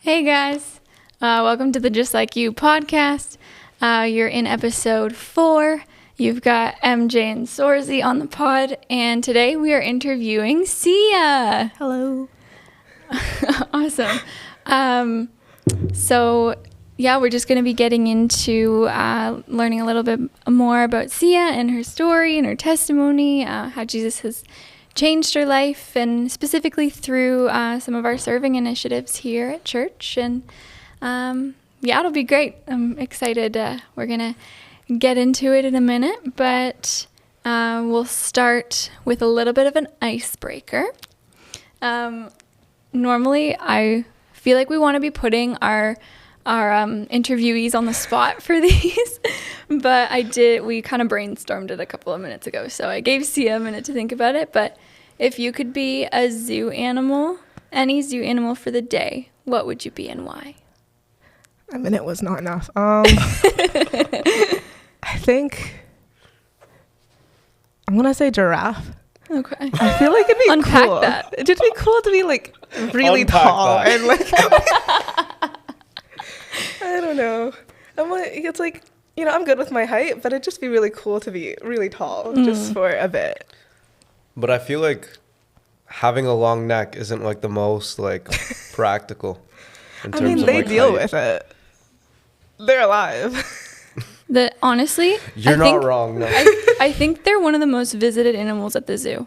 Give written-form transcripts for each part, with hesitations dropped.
Hey guys, welcome to the Just Like You podcast. You're in episode 4. You've got MJ and Sorzy on the pod, and today we are interviewing Seaya. Hello. Awesome. So we're just going to be getting into learning a little bit more about Seaya and her story and her testimony, how Jesus has changed her life, and specifically through some of our serving initiatives here at church. And it'll be great. I'm excited. We're going to get into it in a minute, but we'll start with a little bit of an icebreaker. Normally, I feel like we want to be putting our interviewees on the spot for these, but we kind of brainstormed it a couple of minutes ago, so I gave Seaya a minute to think about it. But if you could be a zoo animal, any zoo animal for the day, what would you be and why? A minute was not enough. I think I'm gonna say giraffe. Okay. I feel like it'd be Unpack cool. that. It'd be cool to be like really tall and like I don't know. It's like, I'm good with my height, but it'd just be really cool to be really tall just for a bit. But I feel like having a long neck isn't like the most like practical. I mean, they deal with it. They're alive. Honestly, you're not wrong. No, I think they're one of the most visited animals at the zoo.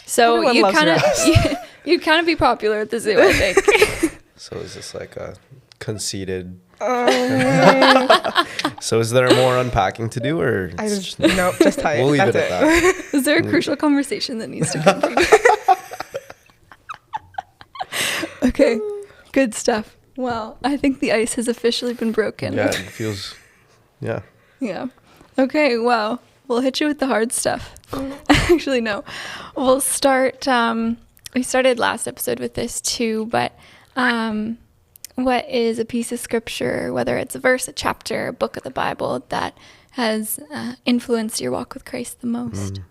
So Everyone you'd kind of be popular at the zoo, I think. So is this like a conceited? So is there more unpacking to do, or just height. We'll leave it at that. Is there a crucial conversation that needs to come? Okay, good stuff. Well, I think the ice has officially been broken. Yeah, it feels. Yeah. Yeah. Okay, well, we'll hit you with the hard stuff. Actually, no. We'll start, we started last episode with this too, but what is a piece of scripture, whether it's a verse, a chapter, a book of the Bible, that has influenced your walk with Christ the most?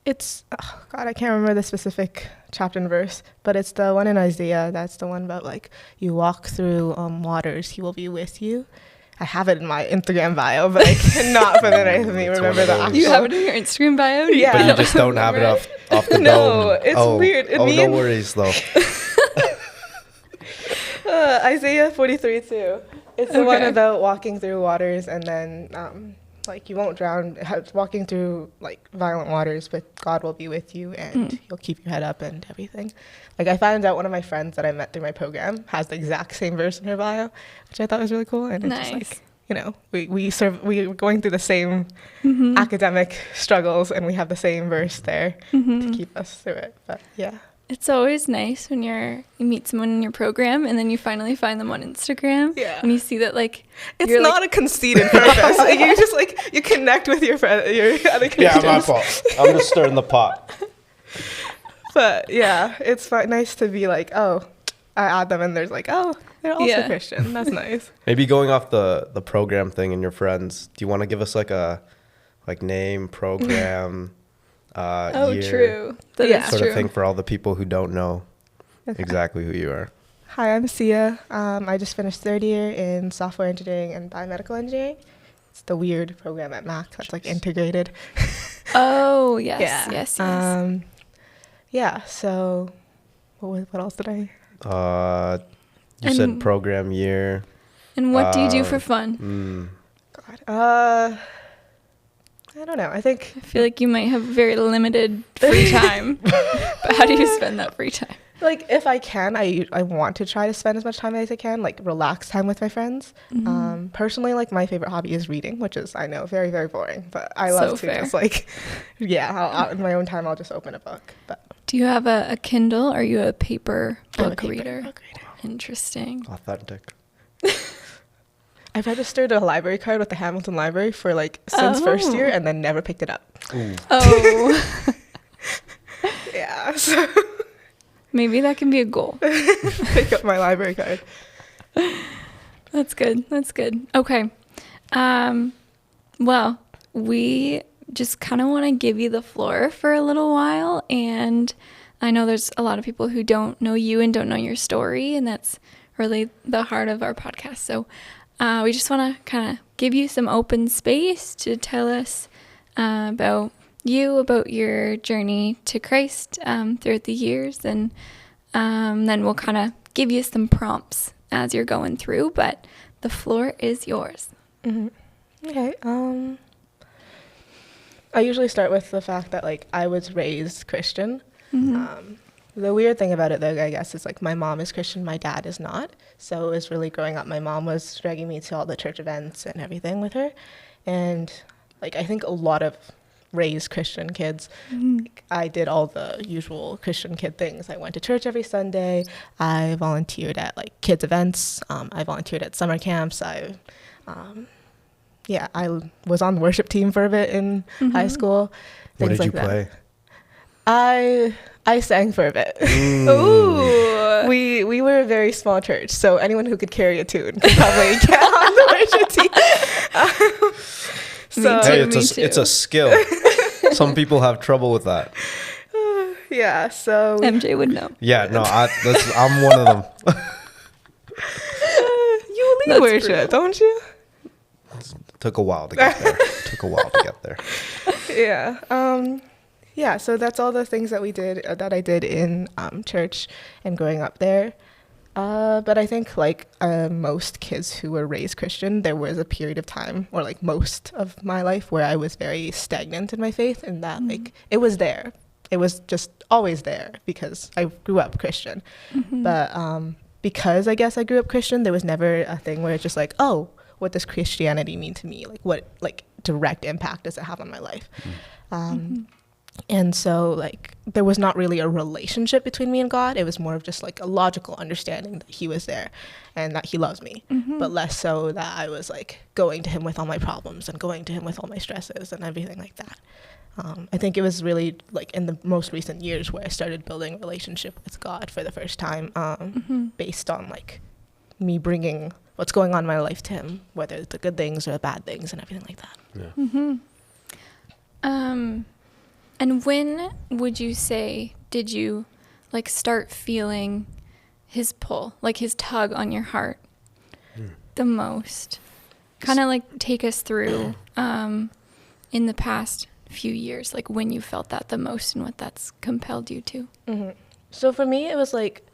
It's, I can't remember the specific chapter and verse, but it's the one in Isaiah. That's the one about like, you walk through waters, he will be with you. I have it in my Instagram bio, but I cannot for the life of me remember the actual. You have it in your Instagram bio? Yeah. But you just don't have it off the dome. No, it's weird. No worries though. Isaiah 43:2. It's the one about walking through waters, and then you won't drown. Walking through like violent waters, but God will be with you, and He'll keep your head up and everything. Like, I found out one of my friends that I met through my program has the exact same verse in her bio, which I thought was really cool. And it's just like, we're going through the same academic struggles, and we have the same verse there to keep us through it. But yeah. It's always nice when you meet someone in your program and then you finally find them on Instagram. Yeah. And you see that it's not a conceited purpose. You just you connect with your friend, your other Christians. Yeah, my fault. I'm just stirring the pot. But yeah, it's nice to be like, I add them and there's they're also Christian. That's nice. Maybe going off the program thing and your friends, do you want to give us a name, program, year, true. That's sort true. of thing for all the people who don't know exactly who you are? Hi, I'm Seaya. I just finished third year in software engineering and biomedical engineering. It's the weird program at Mac that's integrated. Oh, yes, yes. Yeah, so what else did I? You said program year. And what do you do for fun? God. I don't know. I feel like you might have very limited free time. But how do you spend that free time? If I can, I want to try to spend as much time as I can, relax time with my friends. Personally, my favorite hobby is reading, which is, I know, very, very boring, but I love to just in my own time, I'll just open a book. But do you have a Kindle? Or are you a paper book reader? Book reader. Interesting. Authentic. I've registered a library card with the Hamilton Library for since first year and then never picked it up. Ooh. Oh. Yeah. So maybe that can be a goal. Pick up my library card. That's good. Okay. Well, we just kind of want to give you the floor for a little while, and I know there's a lot of people who don't know you and don't know your story, and that's really the heart of our podcast. So we just want to kind of give you some open space to tell us about you, about your journey to Christ throughout the years, and then we'll kind of give you some prompts as you're going through, but the floor is yours. Okay. I usually start with the fact that like I was raised Christian. The weird thing about it, though, I guess, is like my mom is Christian, my dad is not. So it was really growing up. My mom was dragging me to all the church events and everything with her. And like I think a lot of raised Christian kids, like, I did all the usual Christian kid things. I went to church every Sunday. I volunteered at like kids events. I volunteered at summer camps. I was on the worship team for a bit in high school. What did you that. play? I sang for a bit. Ooh. We were a very small church, so anyone who could carry a tune could probably get on the worship team. Hey, it's a skill. Some people have trouble with that. Yeah, so MJ would know. Yeah, no, I'm one of them. You lead worship, don't you? Took a while to get there. Yeah, so that's all the things that I did in church and growing up there. But I think like most kids who were raised Christian, there was a period of time, or like most of my life, where I was very stagnant in my faith, and that like it was there. It was just always there because I grew up Christian. But because I guess I grew up Christian, there was never a thing where it's just like, oh, what does Christianity mean to me? Like what like direct impact does it have on my life? And so like there was not really a relationship between me and God. It was more of just like a logical understanding that he was there and that he loves me, but less so that I was like going to him with all my problems and going to him with all my stresses and everything like that. I think it was really like in the most recent years where I started building a relationship with God for the first time, based on like me bringing what's going on in my life to him, whether it's the good things or the bad things and everything like that. And when would you say did you like start feeling his pull, like his tug on your heart the most? Kind of like take us through in the past few years, like when you felt that the most and what that's compelled you to. So for me, it was like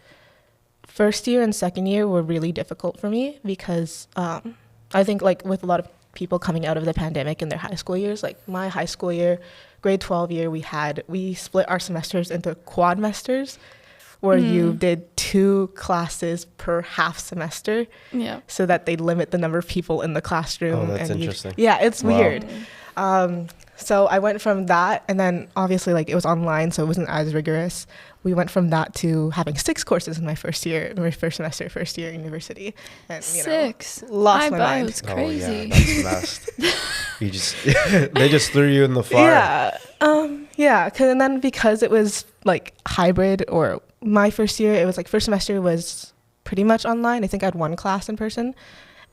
first year and second year were really difficult for me because I think like with a lot of people coming out of the pandemic in their high school years, like my high school year, grade 12 year, we split our semesters into quadmesters where you did 2 classes per half semester, so that they limit the number of people in the classroom. Oh, that's interesting. It's weird. So I went from that, and then obviously like it was online, so it wasn't as rigorous. We went from that to having 6 courses in my first semester, first year university. And, 6? Lost my mind. It was crazy. Oh, yeah, that's messed. They just threw you in the fire. And then because it was like hybrid, or my first year, it was like first semester was pretty much online. I think I had 1 class in person.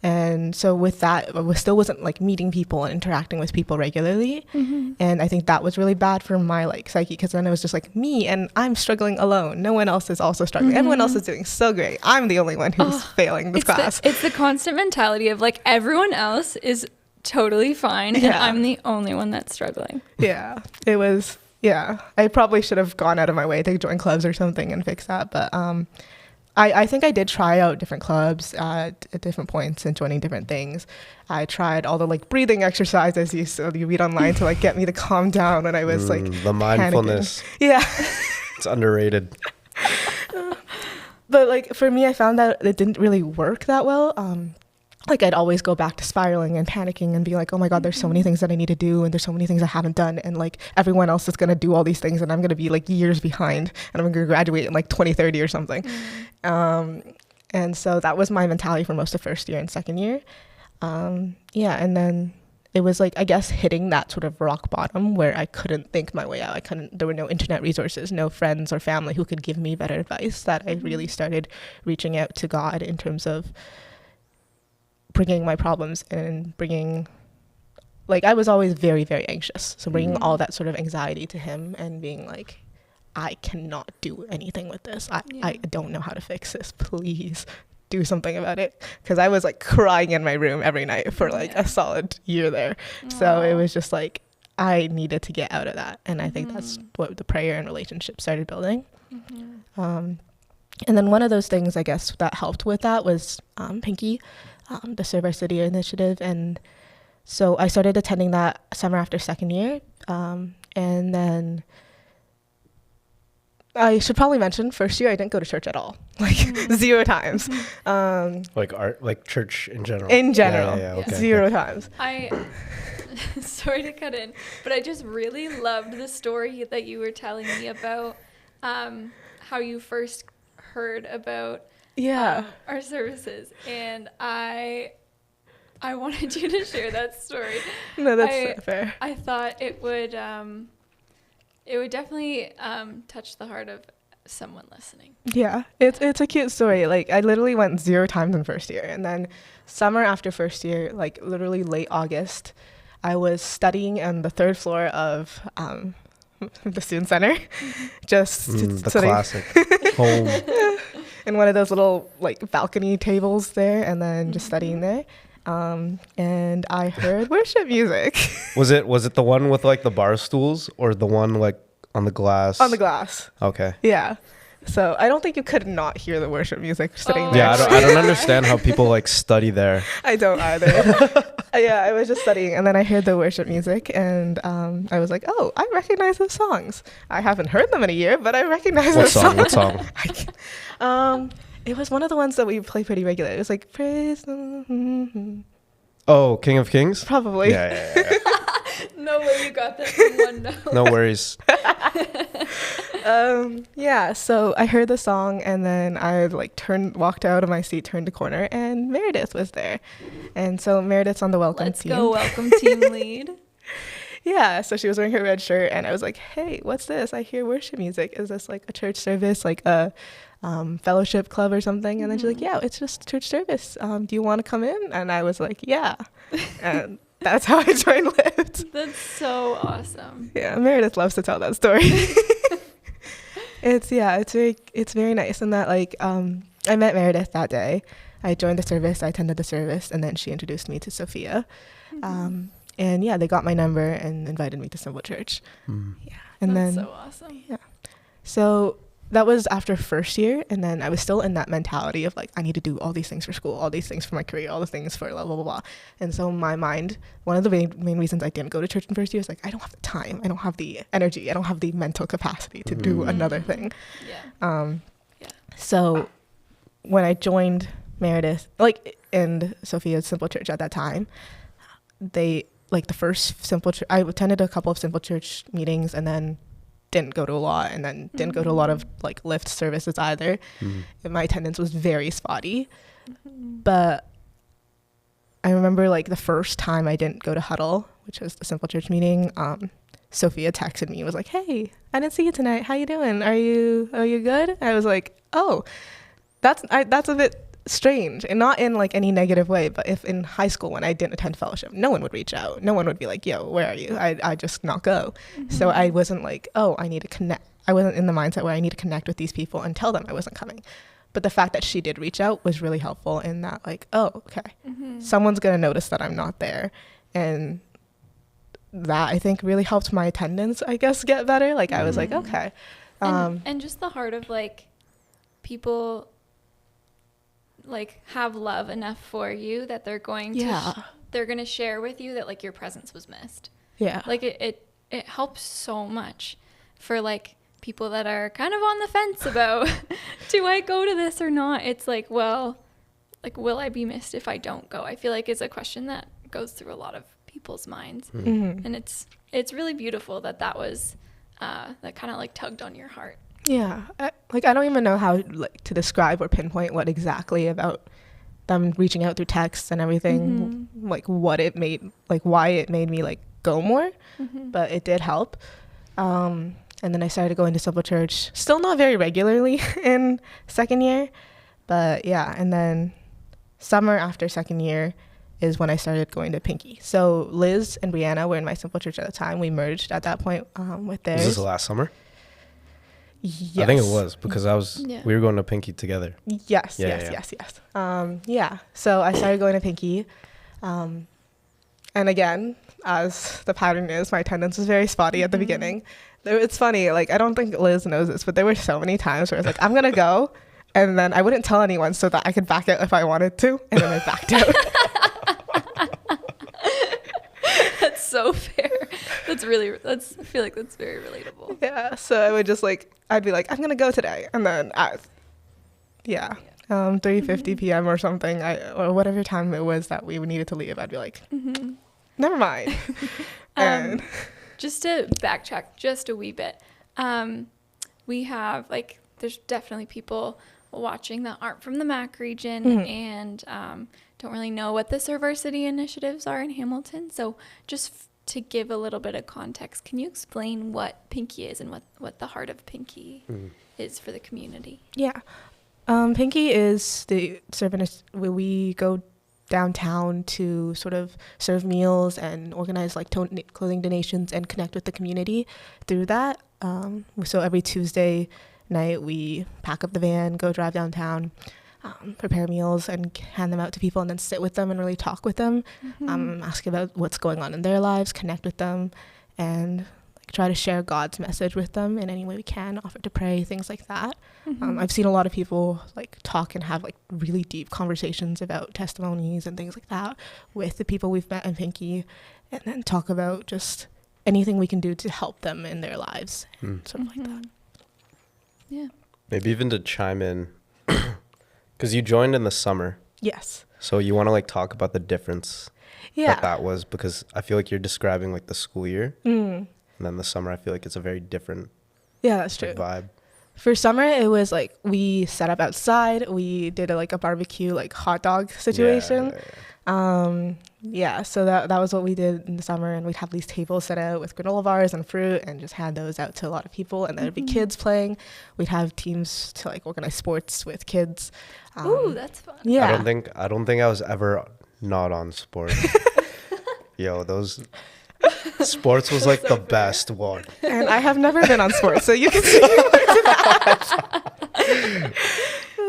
And so with that, I still wasn't like meeting people and interacting with people regularly. And I think that was really bad for my like psyche, because then it was just like me and I'm struggling alone. No one else is also struggling. Everyone else is doing so great. I'm the only one who's failing this class. It's the constant mentality of like everyone else is totally fine and I'm the only one that's struggling. It was, I probably should have gone out of my way to join clubs or something and fix that. But I think I did try out different clubs at different points and joining different things. I tried all the like breathing exercises you read online to like get me to calm down when I was like the mindfulness. It's underrated. But like for me, I found that it didn't really work that well. Like I'd always go back to spiraling and panicking and be like, oh my God, there's so many things that I need to do, and there's so many things I haven't done, and like everyone else is gonna do all these things and I'm gonna be like years behind, and I'm gonna graduate in like 2030 or something. And so that was my mentality for most of first year and second year. And then it was like, I guess, hitting that sort of rock bottom where I couldn't think my way out. There were no internet resources, no friends or family who could give me better advice, that I really started reaching out to God in terms of bringing my problems and bringing, like, I was always very, very anxious. So bringing all that sort of anxiety to him and being like, I cannot do anything with this. I don't know how to fix this. Please do something about it, because I was like crying in my room every night for like a solid year there. So it was just like I needed to get out of that, and I think that's what the prayer and relationship started building. And then one of those things I guess that helped with that was Pinky, the Serve Our City initiative. And so I started attending that summer after second year. And then I should probably mention first year I didn't go to church at all, like 0 times. Like church in general. Okay. 0 times. Sorry to cut in, but I just really loved the story that you were telling me about how you first heard about our services, and I wanted you to share that story. No, that's fair. I thought it would definitely touch the heart of someone listening. Yeah, it's a cute story. Like I literally went 0 times in first year, and then summer after first year, like literally late August, I was studying on the 3rd floor of the student center, just the classic home, in one of those little like balcony tables there, and then just studying there. And I heard worship music. Was it the one with like the bar stools, or the one like on the glass? On the glass. Okay. Yeah. So I don't think you could not hear the worship music sitting there. Yeah, I don't understand how people like study there. I don't either. Yeah, I was just studying, and then I heard the worship music, and I was like, oh, I recognize those songs. I haven't heard them in a year, but I recognize those songs. What song? It was one of the ones that we play pretty regularly. It was like, praise Oh, King of Kings? Probably. Yeah. No way you got that from one note. No worries. Yeah, so I heard the song, and then I like walked out of my seat, turned the corner, and Meredith was there. And so Meredith's on the welcome team. Let's go, welcome team lead. Yeah, so she was wearing her red shirt, and I was like, hey, what's this? I hear worship music. Is this like a church service, like a fellowship club or something? And then she's like, yeah, it's just church service. Do you want to come in? And I was like, yeah. And that's how I joined Lift. That's so awesome. Yeah, Meredith loves to tell that story. It's very nice. And that like I met Meredith that day. I joined the service, I attended the service, and then she introduced me to Sophia. And yeah, they got my number and invited me to Simple Church. Yeah. And That's then so awesome. Yeah. So that was after first year, and then I was still in that mentality of like, I need to do all these things for school, all these things for my career, all the things for blah, blah, blah, blah. And so my mind, one of the main reasons I didn't go to church in first year is like, I don't have the time, I don't have the energy, I don't have the mental capacity to do another thing. Yeah. So when I joined Meredith, like, and Sophia's Simple Church at that time, they, like the first Simple Church, I attended a couple of Simple Church meetings, and then didn't go to a lot, and then didn't go to a lot of like Lyft services either. And my attendance was very spotty. But I remember like the first time I didn't go to Huddle, which was the Simple Church meeting, Sophia texted me, was like, hey, I didn't see you tonight, how you doing, are you good? I was like, oh, that's a bit strange, and not in like any negative way, but if in high school when I didn't attend fellowship, no one would reach out, no one would be like, yo, where are you? I just not go. So I wasn't like, oh, I need to connect. I wasn't in the mindset where I need to connect with these people and tell them I wasn't coming. But the fact that she did reach out was really helpful in that, like, oh, okay, someone's gonna notice that I'm not there. And that I think really helped my attendance, I guess, get better. Like I was like, okay. And just the heart of like people like have love enough for you that they're going to they're going to share with you that like your presence was missed. Yeah. Like it helps so much for like people that are kind of on the fence about do I go to this or not? It's like, well, like will I be missed if I don't go? I feel like it's a question that goes through a lot of people's minds. And it's really beautiful that was that kind of like tugged on your heart. Yeah, I don't even know how like to describe or pinpoint what exactly about them reaching out through texts and everything, like what it made, like why it made me like go more, but it did help. And then I started going to Simple Church, still not very regularly in second year, but yeah. And then summer after second year is when I started going to Pinky. So Liz and Brianna were in my Simple Church at the time. We merged at that point with theirs. Was this the last summer? Yes. I think it was because Yeah. we were going to Pinky together. Yes, Yeah, yes, yeah. yes, yes. Yeah. So I started going to Pinky. And again, as the pattern is, my attendance was very spotty at the beginning. It's funny, like, I don't think Liz knows this, but there were so many times where I was like, I'm going to go. And then I wouldn't tell anyone so that I could back out if I wanted to. And then I backed out. That's so fair. I feel like that's very relatable. Yeah. So I would just like, I'd be like, I'm going to go today. And then at 3:50 p.m. or something, or whatever time it was that we needed to leave, I'd be like, never mind. And Just to backtrack just a wee bit, we have like, there's definitely people watching that aren't from the MAC region and don't really know what the Servarsity initiatives are in Hamilton. So just to give a little bit of context, can you explain what Pinky is and what the heart of Pinky is for the community? yeah. Pinky is the service where we go downtown to sort of serve meals and organize like clothing donations and connect with the community through that. So every Tuesday night we pack up the van, go drive downtown, prepare meals and hand them out to people, and then sit with them and really talk with them, ask about what's going on in their lives, connect with them, and like try to share God's message with them in any way we can, offer to pray, things like that. I've seen a lot of people like talk and have like really deep conversations about testimonies and things like that with the people we've met in Pinky, and then talk about just anything we can do to help them in their lives and sort of like that. Yeah. Maybe even to chime in, because you joined in the summer. Yes. So you want to like talk about the difference that was, because I feel like you're describing like the school year, and then the summer I feel like it's a very different Yeah, that's true. vibe. For summer, it was like we set up outside. We did a barbecue, like hot dog situation. So that was what we did in the summer, and we'd have these tables set out with granola bars and fruit and just hand those out to a lot of people, and there'd be kids playing. We'd have teams to like organize sports with kids. Ooh, that's fun. Yeah. I don't think I was ever not on sports. Yo, those sports was like the best one. And I have never been on sports, so you can see.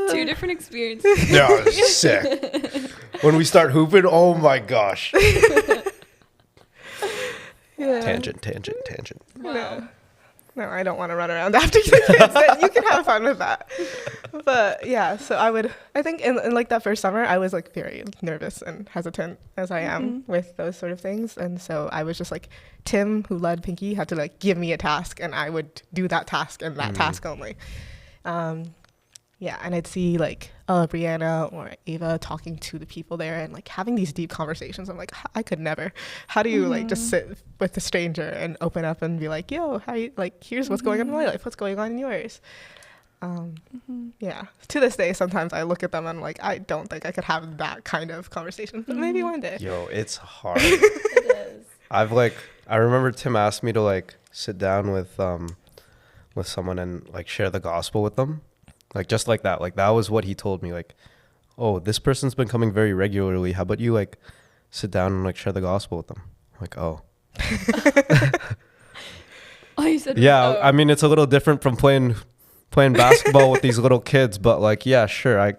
Two different experiences. Yeah, it was sick. When we start hooping, oh my gosh. Yeah. Tangent. Wow. No, I don't want to run around after the kids. Then you can have fun with that. But yeah, so I think in like that first summer, I was like very nervous and hesitant as I am with those sort of things. And so I was just like, Tim, who led Pinky, had to like give me a task, and I would do that task and that task only. Yeah, and I'd see like Brianna or Ava talking to the people there and like having these deep conversations. I'm like, I could never. How do you like just sit with a stranger and open up and be like, yo, how you, like, here's what's going on in my life, what's going on in yours? Yeah, to this day, sometimes I look at them and like, I don't think I could have that kind of conversation, but maybe one day. Yo, it's hard. It is. I remember Tim asked me to like sit down with someone and like share the gospel with them. Like just like that. Like that was what he told me. Like, oh, this person's been coming very regularly. How about you like sit down and like share the gospel with them? I'm like, oh. Oh, you said Yeah, oh. I mean it's a little different from playing basketball with these little kids, but like yeah, sure. I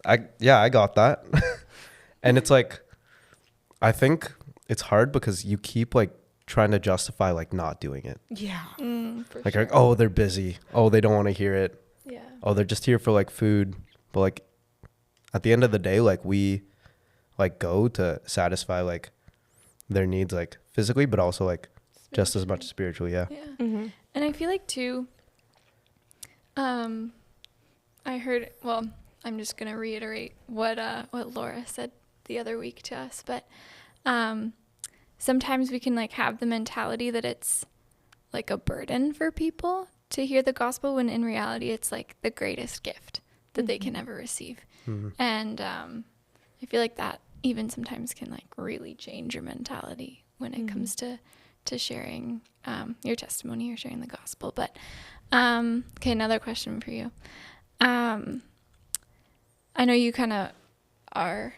got that. And it's like I think it's hard because you keep like trying to justify like not doing it. Yeah. For Like, sure. like, oh, they're busy. Oh, they don't want to hear it. Yeah. Oh, they're just here for like food. But like at the end of the day, like we like go to satisfy like their needs like physically, but also like just as much spiritually. Yeah. Yeah. And I feel like too, I heard, well, I'm just going to reiterate what Laura said the other week to us, but sometimes we can like have the mentality that it's like a burden for people to hear the gospel, when in reality it's like the greatest gift that they can ever receive. And I feel like that even sometimes can like really change your mentality when it comes to sharing your testimony or sharing the gospel. But okay, another question for you. I know you kind of are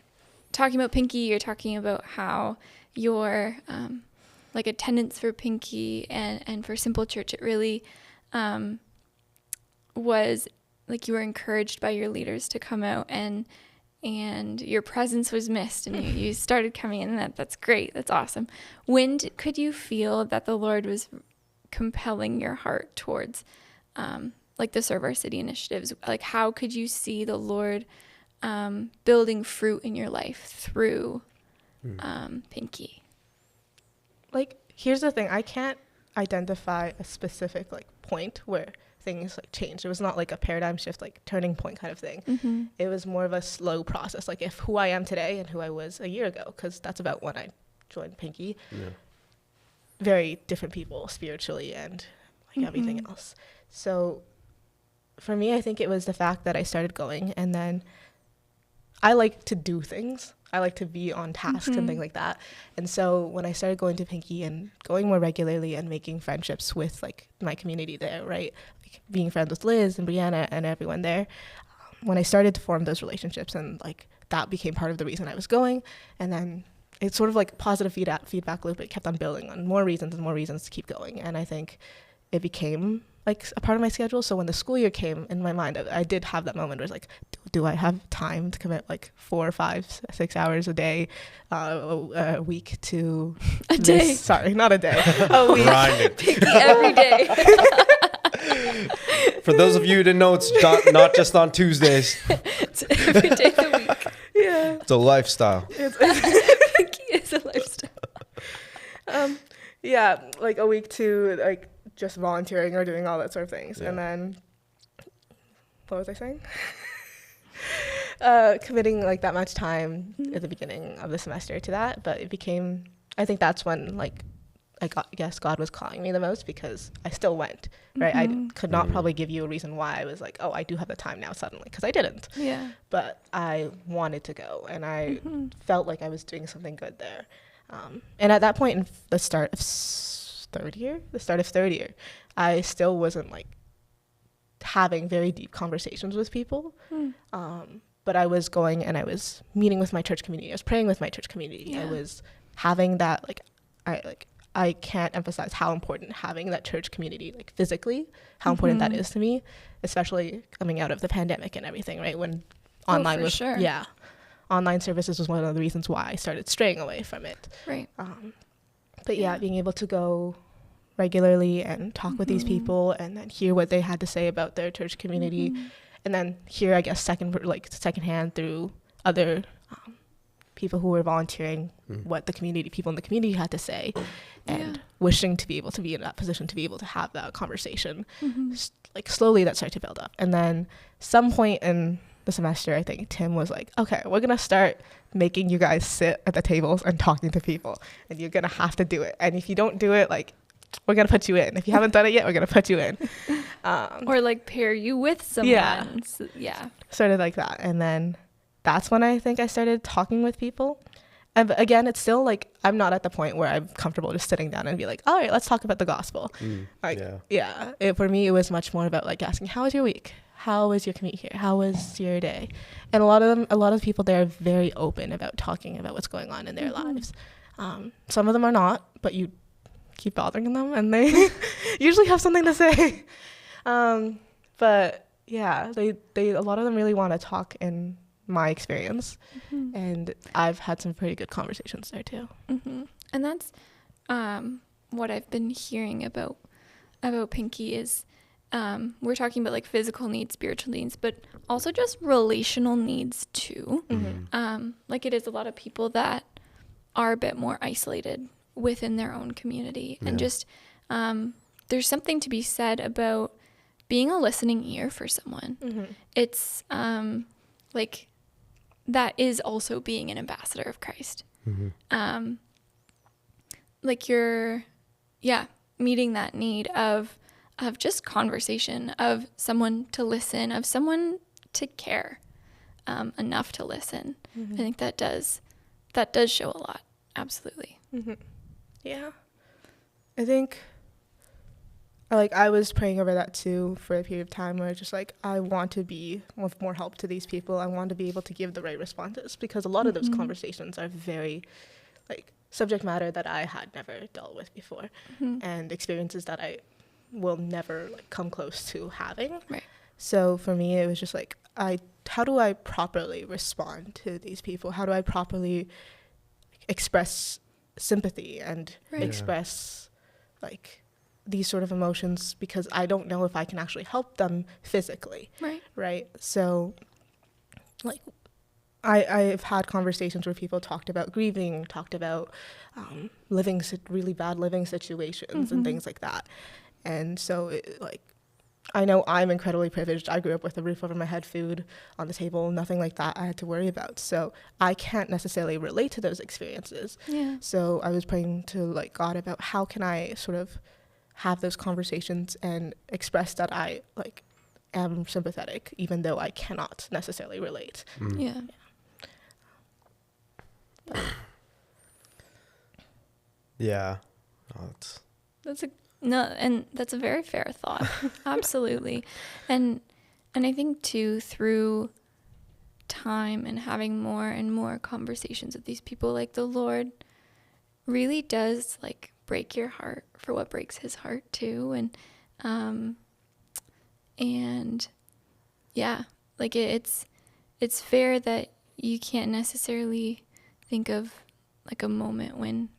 talking about Pinky. You're talking about how your like attendance for Pinky and for Simple Church, it really was like you were encouraged by your leaders to come out, and your presence was missed, and you started coming in, and that's great. That's awesome. When could you feel that the Lord was compelling your heart towards like the Serve Our City initiatives? Like, how could you see the Lord building fruit in your life through Pinky? Like, here's the thing. I can't identify a specific like point where things like changed. It was not like a paradigm shift, like turning point kind of thing. It was more of a slow process. Like, if who I am today and who I was a year ago, because that's about when I joined Pinky. Very different people spiritually and like everything else. So for me, I think it was the fact that I started going, and then I like to do things. I like to be on tasks and things like that. And so when I started going to Pinky and going more regularly and making friendships with like my community there, right? Like being friends with Liz and Brianna and everyone there, when I started to form those relationships, and like that became part of the reason I was going. And then it's sort of like positive feedback loop. It kept on building on more reasons and more reasons to keep going. And I think it became like a part of my schedule. So when the school year came, in my mind, I did have that moment where it's like, do I have time to commit like 4, 5, 6 hours a day, a week to a day? Sorry, not a day. A week. Pinky every day. For those of you who didn't know, it's not just on Tuesdays. It's every day of the week. Yeah. It's a lifestyle. Pinky is a lifestyle. Yeah, like a week to like just volunteering or doing all that sort of things. And then, what was I saying? Committing like that much time at the beginning of the semester to that. But it became, I think that's when like I guess God was calling me the most, because I still went, right? I could not probably give you a reason why I was like, oh, I do have the time now suddenly, because I didn't. Yeah. But I wanted to go, and I felt like I was doing something good there. And at that point in the start of third year, I still wasn't like having very deep conversations with people. But I was going and I was meeting with my church community. I was praying with my church community. I was having that, I can't emphasize how important having that church community, like physically, how important that is to me, especially coming out of the pandemic and everything, right? When online was, online services was one of the reasons why I started straying away from it. Right. But being able to go regularly and talk with these people, and then hear what they had to say about their church community, and then hear, I guess, secondhand through other people who were volunteering what the people in the community had to say, and wishing to be able to be in that position to be able to have that conversation. Like slowly that started to build up. And then some point in the semester, I think Tim was like, okay, we're gonna start making you guys sit at the tables and talking to people, and you're gonna have to do it, and if you don't do it, like, we're gonna put you in. If you haven't done it yet, we're gonna put you in. Or like pair you with someone. Sort of like that. And then that's when I think I started talking with people. And again, it's still like, I'm not at the point where I'm comfortable just sitting down and be like, all right, let's talk about the gospel. For me, it was much more about like asking, how was your week? How was your commute here? How was your day? And a lot of people there are very open about talking about what's going on in their lives. Some of them are not, but you keep bothering them and they usually have something to say. But yeah, they a lot of them really want to talk in my experience, and I've had some pretty good conversations there too. And that's what I've been hearing about Pinky is we're talking about like physical needs, spiritual needs, but also just relational needs too. Like it is a lot of people that are a bit more isolated within their own community, and just there's something to be said about being a listening ear for someone. It's like that is also being an ambassador of Christ. Like you're meeting that need of just conversation, of someone to listen, of someone to care enough to listen. I think that does show a lot. Absolutely. Yeah, I think like I was praying over that too for a period of time where just like I want to be of more help to these people. I want to be able to give the right responses, because a lot of those conversations are very like subject matter that I had never dealt with before, and experiences that I will never like come close to having. Right. So for me, it was just like, how do I properly respond to these people? How do I properly express sympathy and Right. express like these sort of emotions, because I don't know if I can actually help them physically. Right. So like I've had conversations where people talked about grieving, talked about really bad living situations and things like that. And so I know I'm incredibly privileged. I grew up with a roof over my head, food on the table, nothing like that I had to worry about. So I can't necessarily relate to those experiences. Yeah. So I was praying to like God about how can I sort of have those conversations and express that I like am sympathetic, even though I cannot necessarily relate. Yeah. Yeah. Oh, that's a very fair thought. Absolutely. And I think too, through time and having more and more conversations with these people, like the Lord really does like break your heart for what breaks his heart too. And yeah, like it's fair that you can't necessarily think of like a moment when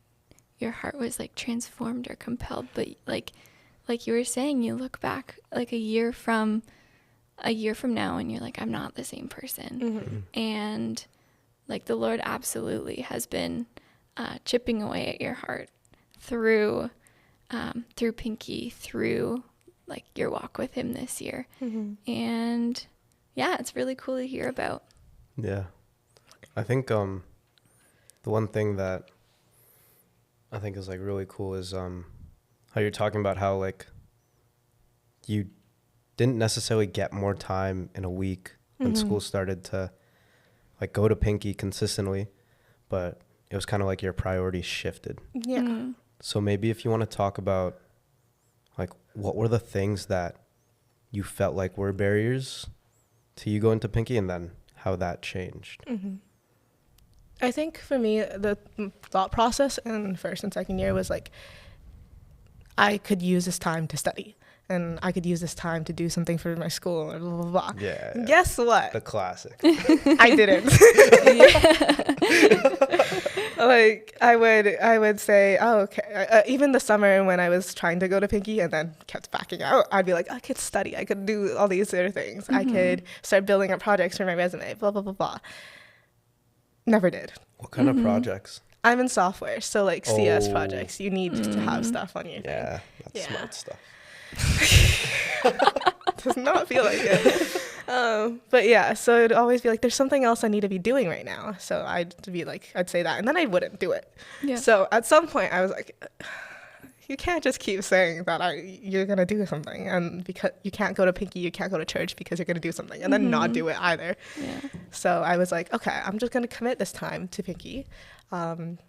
your heart was like transformed or compelled, but like you were saying, you look back like a year from now and you're like, I'm not the same person. And like the Lord absolutely has been chipping away at your heart through Pinky, through like your walk with him this year. And yeah, it's really cool to hear about. Yeah. I think the one thing that I think is like really cool is how you're talking about how like you didn't necessarily get more time in a week when school started to like go to Pinky consistently, but it was kind of like your priorities shifted. Yeah. So maybe if you want to talk about like what were the things that you felt like were barriers to you going to Pinky, and then how that changed. I think for me, the thought process in first and second year was like, I could use this time to study and I could use this time to do something for my school and blah, blah, blah. Yeah. Guess what? The classic. I didn't. Like I would say, oh, okay. Even the summer when I was trying to go to Pinky and then kept backing out, I'd be like, I could study. I could do all these other things. I could start building up projects for my resume, blah, blah, blah, blah. Never did. What kind of projects? I'm in software, so like CS projects, you need to have stuff on your thing. Yeah, that's smart stuff. Does not feel like it. But yeah, so it'd always be like, there's something else I need to be doing right now. So I'd say that, and then I wouldn't do it. Yeah. So at some point I was like, you can't just keep saying that you're going to do something. And because you can't go to Pinky, you can't go to church because you're going to do something and then not do it either. Yeah. So I was like, okay, I'm just going to commit this time to Pinky. And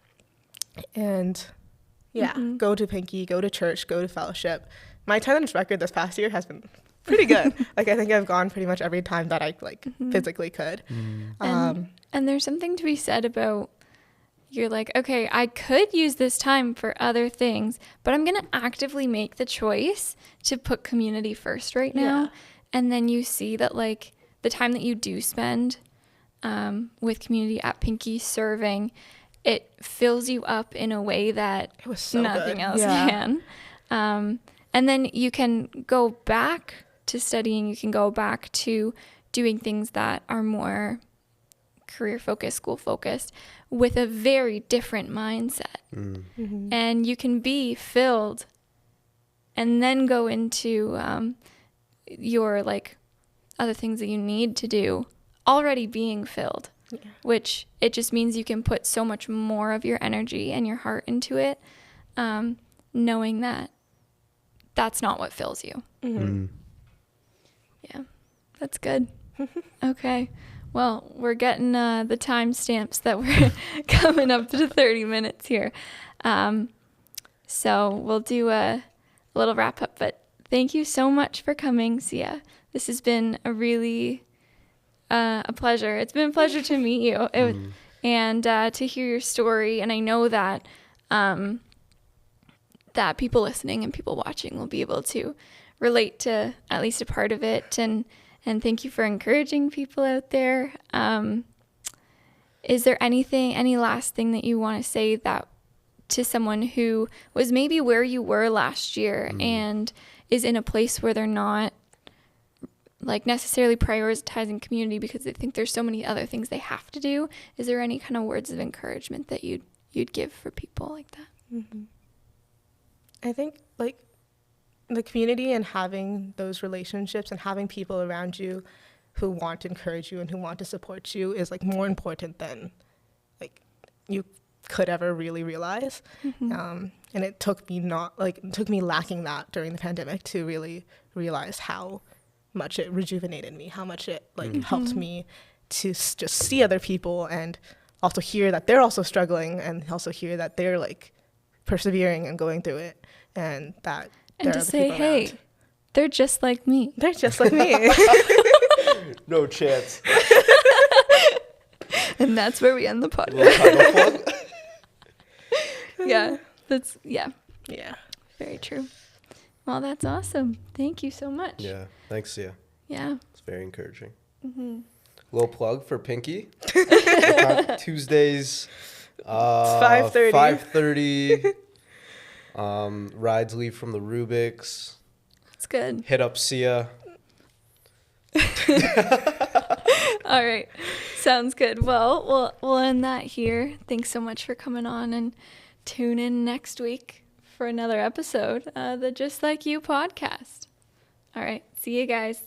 yeah, go to Pinky, go to church, go to fellowship. My attendance record this past year has been pretty good. Like I think I've gone pretty much every time that I like physically could. And there's something to be said about, you're like, okay, I could use this time for other things, but I'm going to actively make the choice to put community first right now. Yeah. And then you see that like the time that you do spend with community at Pinky serving, it fills you up in a way that It was so nothing good. else Yeah. can. And then you can go back to studying, you can go back to doing things that are more career focused, school focused, with a very different mindset. And you can be filled and then go into your like other things that you need to do already being filled, which it just means you can put so much more of your energy and your heart into it, knowing that that's not what fills you. Yeah, that's good. Okay. Well, we're getting the timestamps that we're coming up to 30 minutes here. So we'll do a little wrap up, but thank you so much for coming, Seaya. This has been a really a pleasure. It's been a pleasure to meet you and to hear your story. And I know that that people listening and people watching will be able to relate to at least a part of it. And thank you for encouraging people out there. Is there any last thing that you want to say that to someone who was maybe where you were last year and is in a place where they're not like necessarily prioritizing community because they think there's so many other things they have to do? Is there any kind of words of encouragement that you'd give for people like that? Mm-hmm. I think like the community and having those relationships and having people around you who want to encourage you and who want to support you is like more important than like you could ever really realize. And it took me lacking that during the pandemic to really realize how much it rejuvenated me, how much it like helped me to just see other people and also hear that they're also struggling and also hear that they're like persevering and going through it, and that and to say, hey, they're just like me. They're just like me. No chance. And that's where we end the podcast. Yeah, yeah, very true. Well, that's awesome. Thank you so much. Yeah, thanks, Seaya. Yeah, it's very encouraging. Little plug for Pinky. Tuesdays, it's 5:30. 5:30. Rides leave from the Rubiks. That's good. Hit up Seaya. All right, sounds good. Well, we'll end that here. Thanks so much for coming on, and tune in next week for another episode of the Just Like You podcast. All right, see you guys.